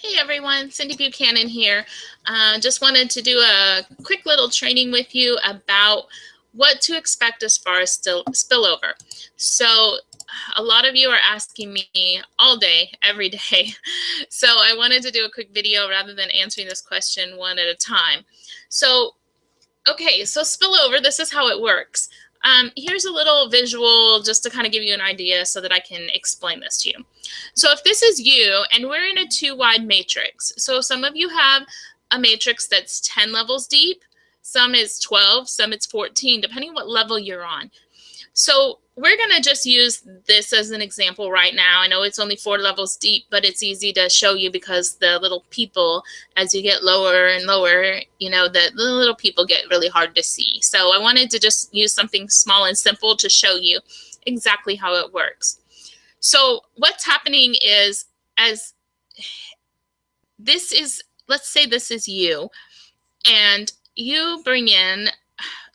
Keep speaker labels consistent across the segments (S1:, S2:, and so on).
S1: Hey everyone, Cindy Buchanan here. Just wanted to do a quick little training with you about what to expect as far as spillover. So a lot of you are asking me all day, every day. So I wanted to do a quick video rather than answering this question one at a time. So spillover, this is how it works. Here's a little visual just to kind of give you an idea so that I can explain this to you. So if this is you, and we're in a 2-wide matrix, so some of you have a matrix that's 10 levels deep, some is 12, some it's 14, depending on what level you're on. So we're going to just use this as an example right now. I know it's only 4 levels deep, but it's easy to show you because the little people, as you get lower and lower, the little people get really hard to see. So I wanted to just use something small and simple to show you exactly how it works. So what's happening is, as this is, let's say this is you, and you bring in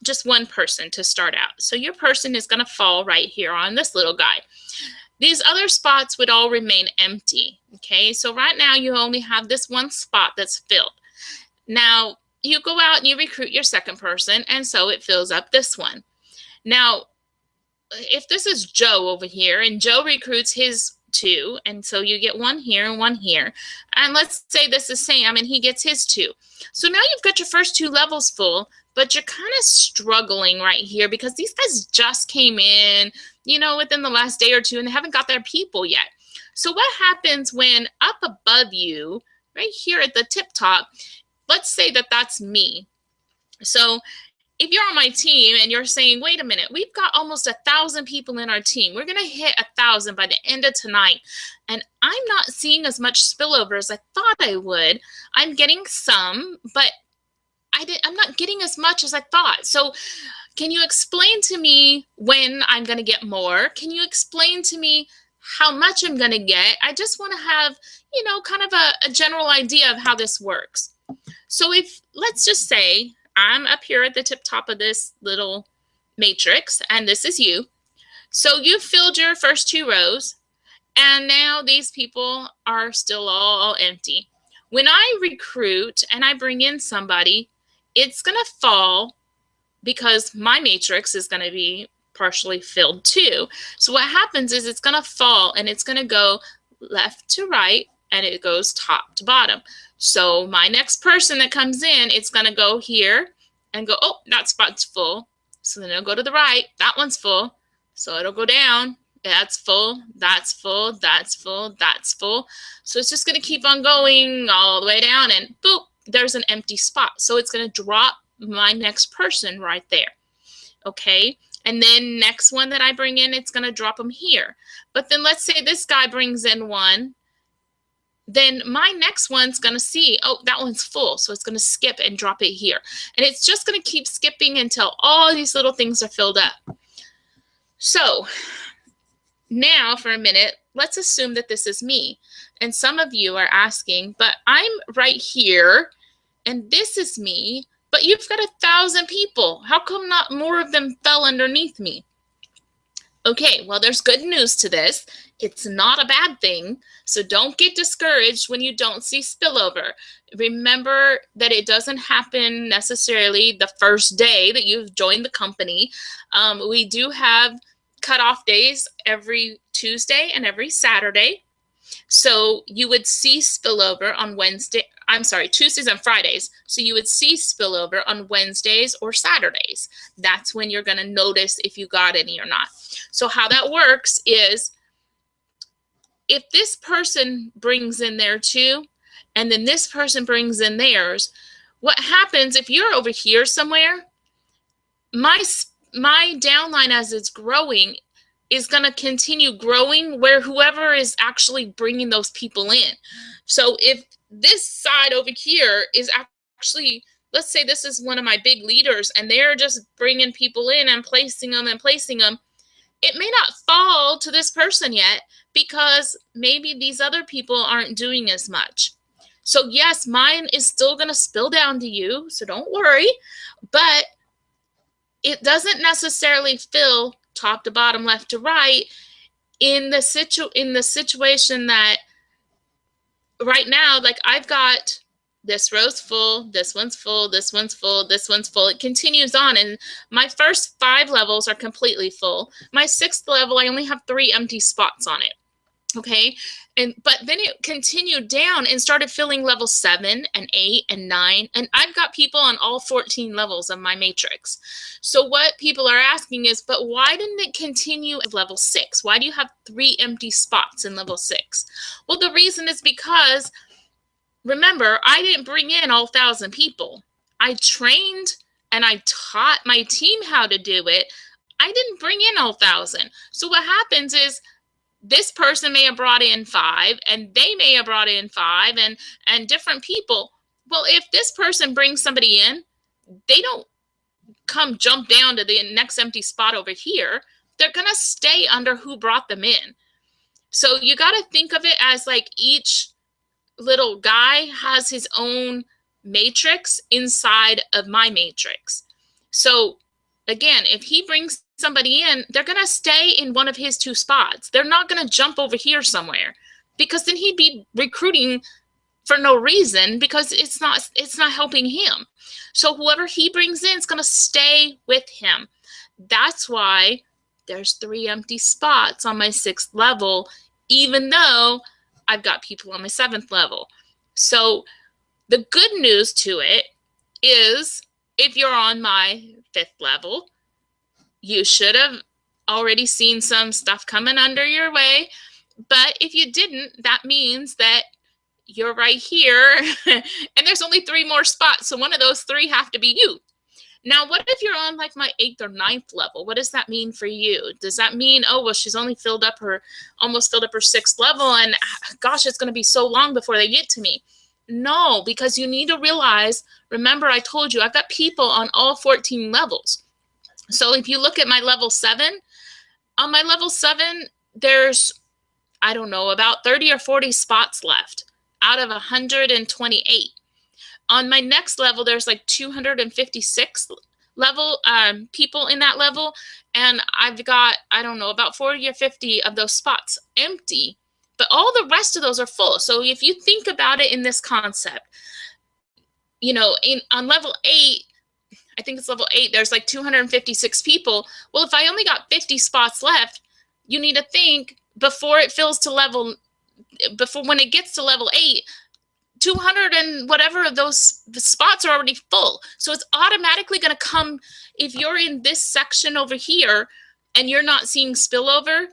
S1: just one person to start out. So your person is going to fall right here on this little guy. These other spots would all remain empty. Okay, so right now you only have this one spot that's filled. Now you go out and you recruit your second person, and so it fills up this one. Now, if this is Joe over here, and Joe recruits his 2, and so you get one here and one here, and let's say this is Sam and he gets his 2. So now you've got your first 2 levels full, but you're kind of struggling right here because these guys just came in, within the last day or 2, and they haven't got their people yet. So what happens when up above you, right here at the tip top, let's say that that's me. So if you're on my team and you're saying, wait a minute, we've got almost 1,000 people in our team. We're going to hit 1,000 by the end of tonight. And I'm not seeing as much spillover as I thought I would. I'm getting some, but I'm not getting as much as I thought. So can you explain to me when I'm going to get more? Can you explain to me how much I'm going to get? I just want to have, kind of a general idea of how this works. So if, let's just say, I'm up here at the tip top of this little matrix, and this is you. So you filled your first 2 rows, and now these people are still all empty. When I recruit and I bring in somebody, it's going to fall because my matrix is going to be partially filled too. So what happens is it's going to fall, and it's going to go left to right, and it goes top to bottom. So my next person that comes in, it's going to go here and go, oh, that spot's full. So then it'll go to the right. That one's full. So it'll go down. That's full. That's full. That's full. That's full. So it's just going to keep on going all the way down, and boop, there's an empty spot. So it's going to drop my next person right there. Okay. And then next one that I bring in, it's going to drop them here. But then let's say this guy brings in one. Then my next one's going to see, oh, that one's full. So it's going to skip and drop it here. And it's just going to keep skipping until all these little things are filled up. So now for a minute, let's assume that this is me. And some of you are asking, but I'm right here and this is me, but you've got 1,000 people. How come not more of them fell underneath me? Okay, well, there's good news to this. It's not a bad thing, so don't get discouraged when you don't see spillover. Remember that it doesn't happen necessarily the first day that you've joined the company. We do have cutoff days every Tuesday and every Saturday. So you would see spillover on Tuesdays and Fridays. So you would see spillover on Wednesdays or Saturdays. That's when you're going to notice if you got any or not. So how that works is if this person brings in their 2, and then this person brings in theirs, what happens if you're over here somewhere, my downline as it's growing is going to continue growing where whoever is actually bringing those people in. So if this side over here is actually, let's say this is one of my big leaders and they're just bringing people in and placing them, it may not fall to this person yet because maybe these other people aren't doing as much. So yes, mine is still going to spill down to you, so don't worry, but it doesn't necessarily fill top to bottom, left to right in the situation that right now, like I've got this row's full, this one's full, this one's full, this one's full. It continues on, and my first 5 levels are completely full. My 6th level, I only have 3 empty spots on it. Okay, but then it continued down and started filling level 7 and 8 and 9, and I've got people on all 14 levels of my matrix. So what people are asking is, but why didn't it continue at level 6? Why do you have 3 empty spots in level 6? Well, the reason is because, remember, I didn't bring in all 1,000 people. I trained and I taught my team how to do it. I didn't bring in all 1,000. So what happens is, this person may have brought in 5, and they may have brought in 5, and different people. Well, if this person brings somebody in, they don't come jump down to the next empty spot over here. They're going to stay under who brought them in. So you got to think of it as like each little guy has his own matrix inside of my matrix. So again, if he brings somebody in, they're going to stay in one of his 2 spots. They're not going to jump over here somewhere, because then he'd be recruiting for no reason, because it's not helping him. So whoever he brings in is going to stay with him. That's why there's 3 empty spots on my 6th level, even though I've got people on my 7th level. So the good news to it is, if you're on my 5th level, you should have already seen some stuff coming under your way. But if you didn't, that means that you're right here and there's only 3 more spots. So one of those 3 have to be you. Now, what if you're on like my 8th or 9th level? What does that mean for you? Does that mean, oh, well, she's only almost filled up her 6th level, and gosh, it's going to be so long before they get to me? No, because you need to realize, remember I told you, I've got people on all 14 levels. So if you look at my level 7, on my level 7, there's, I don't know, about 30 or 40 spots left out of 128. On my next level, there's like 256 people in that level, and I've got, I don't know, about 40 or 50 of those spots empty, but all the rest of those are full. So if you think about it in this concept, you know, on level 8, I think it's level 8, there's like 256 people. Well, if I only got 50 spots left, you need to think, before it fills to when it gets to level 8, 200 and whatever of those spots are already full. So it's automatically going to come, if you're in this section over here and you're not seeing spillover,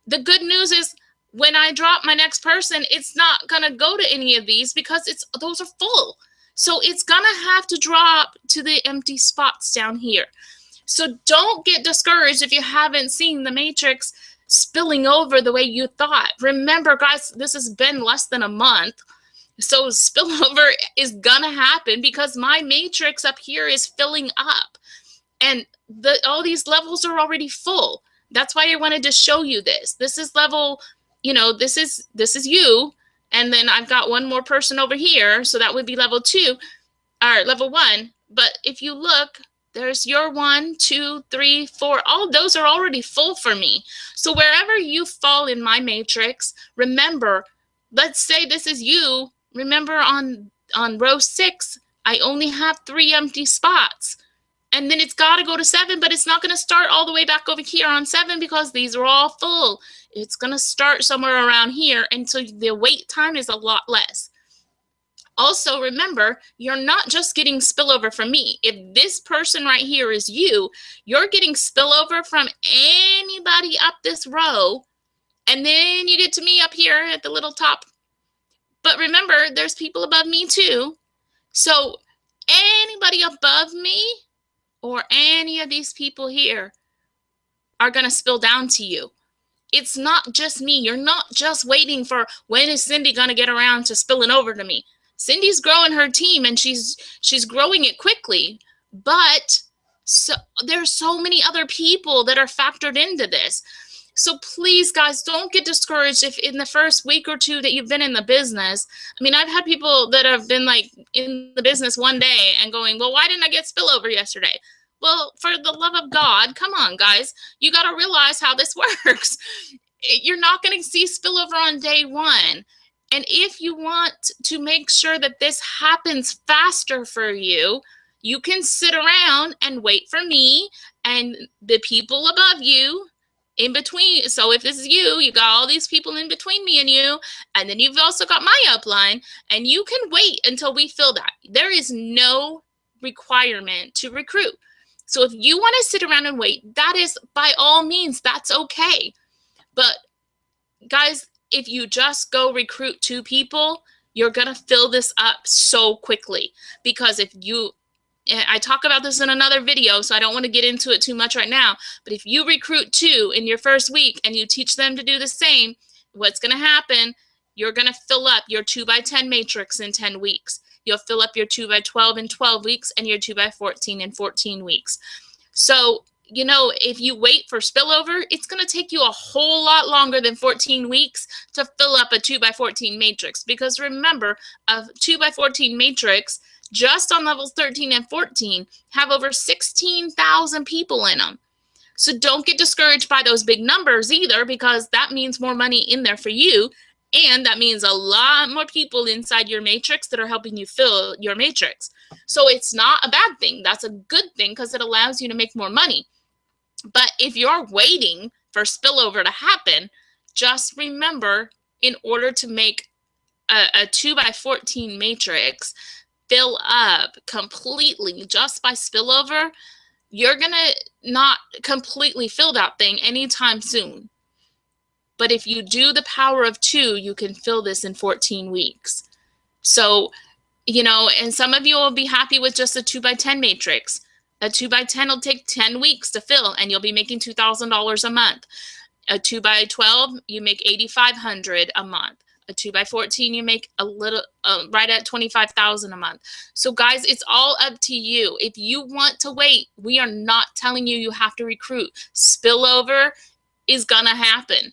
S1: the good news is when I drop my next person, it's not going to go to any of these because those are full. So it's going to have to drop to the empty spots down here. So don't get discouraged if you haven't seen the matrix spilling over the way you thought. Remember, guys, this has been less than a month. So spillover is going to happen because my matrix up here is filling up. And all these levels are already full. That's why I wanted to show you this. This is level, you know, this is you. And then I've got one more person over here. So that would be level 2 or level 1. But if you look, there's your 1, 2, 3, 4. All those are already full for me. So wherever you fall in my matrix, remember, let's say this is you. Remember on row 6, I only have 3 empty spots. And then it's got to go to 7, but it's not going to start all the way back over here on 7 because these are all full. It's going to start somewhere around here, and so the wait time is a lot less. Also, remember, you're not just getting spillover from me. If this person right here is you, you're getting spillover from anybody up this row, and then you get to me up here at the little top. But remember, there's people above me too. So anybody above me or any of these people here are going to spill down to you. It's not just me. You're not just waiting for when is Cindy going to get around to spilling over to me. Cindy's growing her team and she's growing it quickly. But there's so many other people that are factored into this. So please, guys, don't get discouraged if in the first week or 2 that you've been in the business. I mean, I've had people that have been like in the business one day and going, well, why didn't I get spillover yesterday? Well, for the love of God, come on, guys. You got to realize how this works. You're not going to see spillover on day 1. And if you want to make sure that this happens faster for you, you can sit around and wait for me and the people above you in between. So if this is you, you got all these people in between me and you, and then you've also got my upline, and you can wait until we fill that. There is no requirement to recruit. So if you want to sit around and wait, that is by all means, that's okay. But guys, if you just go recruit 2 people, you're going to fill this up so quickly. Because if you, I talk about this in another video, so I don't want to get into it too much right now, but if you recruit 2 in your first week and you teach them to do the same, what's going to happen, you're going to fill up your 2x10 matrix in 10 weeks. You'll fill up your 2x12 in 12 weeks and your 2x14 in 14 weeks. So, you know, if you wait for spillover, it's going to take you a whole lot longer than 14 weeks to fill up a 2x14 matrix. Because remember, a 2x14 matrix, just on levels 13 and 14, have over 16,000 people in them. So don't get discouraged by those big numbers either, because that means more money in there for you. And that means a lot more people inside your matrix that are helping you fill your matrix. So it's not a bad thing. That's a good thing because it allows you to make more money. But if you're waiting for spillover to happen, just remember, in order to make a 2x14 matrix fill up completely just by spillover, you're going to not completely fill that thing anytime soon. But if you do the power of 2, you can fill this in 14 weeks. So, you know, and some of you will be happy with just a 2x10 matrix. A 2x10 will take 10 weeks to fill, and you'll be making $2,000 a month. A 2x12, you make $8,500 a month. A 2x14, you make a little, right at $25,000 a month. So guys, it's all up to you. If you want to wait, we are not telling you you have to recruit. Spillover is gonna happen.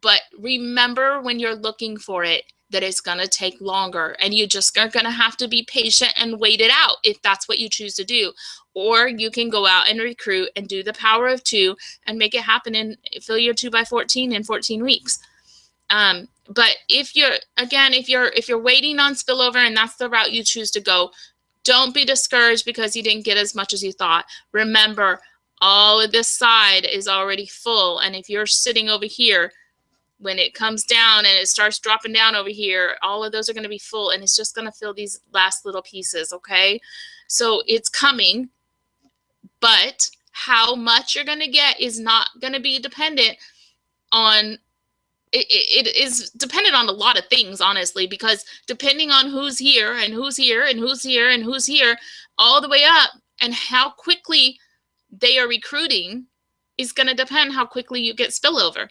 S1: But remember, when you're looking for it, that it's going to take longer, and you just are going to have to be patient and wait it out if that's what you choose to do. Or you can go out and recruit and do the power of 2 and make it happen and fill your 2x14 in 14 weeks. But if you're, again, if you're waiting on spillover and that's the route you choose to go, don't be discouraged because you didn't get as much as you thought. Remember, all of this side is already full, and if you're sitting over here, when it comes down and it starts dropping down over here, all of those are going to be full, and it's just going to fill these last little pieces, okay? So it's coming, but how much you're going to get is not going to be dependent on, it is dependent on a lot of things, honestly, because depending on who's here and who's here and who's here and who's here, all the way up, and how quickly they are recruiting is going to depend how quickly you get spillover.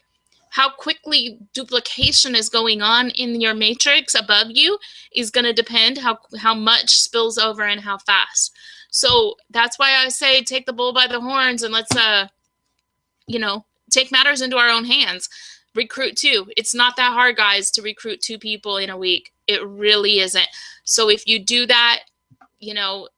S1: How quickly duplication is going on in your matrix above you is going to depend how much spills over and how fast. So that's why I say take the bull by the horns and let's, you know, take matters into our own hands. Recruit 2. It's not that hard, guys, to recruit 2 people in a week. It really isn't. So if you do that, you know,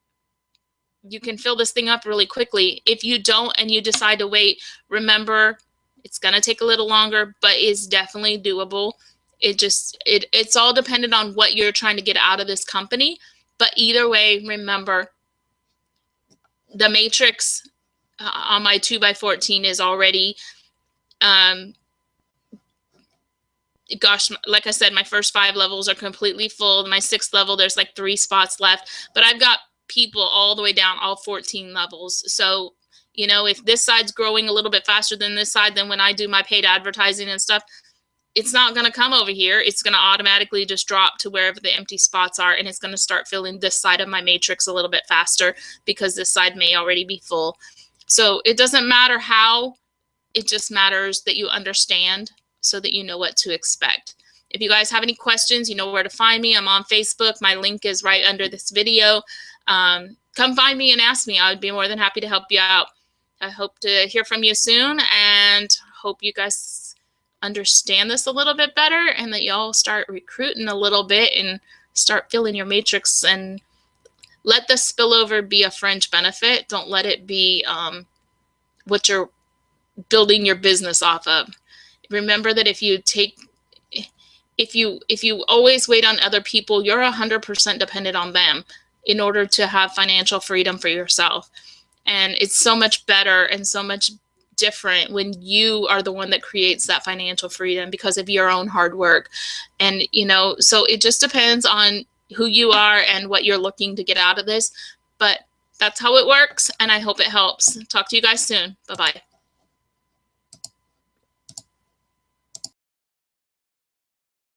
S1: you can fill this thing up really quickly. If you don't and you decide to wait, remember, it's going to take a little longer, but it's definitely doable. It's all dependent on what you're trying to get out of this company. But either way, remember, the matrix on my 2x14 is already, gosh, like I said, my first 5 levels are completely full. My 6th level, there's like 3 spots left. But I've got people all the way down, all 14 levels. So, you know, if this side's growing a little bit faster than this side, then when I do my paid advertising and stuff, it's not going to come over here. It's going to automatically just drop to wherever the empty spots are, and it's going to start filling this side of my matrix a little bit faster because this side may already be full. So it doesn't matter how, it just matters that you understand so that you know what to expect. If you guys have any questions, you know where to find me. I'm on Facebook. My link is right under this video. Come find me and ask me. I would be more than happy to help you out. I hope to hear from you soon, and hope you guys understand this a little bit better and that y'all start recruiting a little bit and start filling your matrix, and let the spillover be a fringe benefit. Don't let it be what you're building your business off of. Remember that if you take, if you always wait on other people, you're 100% dependent on them in order to have financial freedom for yourself. And it's so much better and so much different when you are the one that creates that financial freedom because of your own hard work. And, you know, so it just depends on who you are and what you're looking to get out of this. But that's how it works. And I hope it helps. Talk to you guys soon. Bye-bye.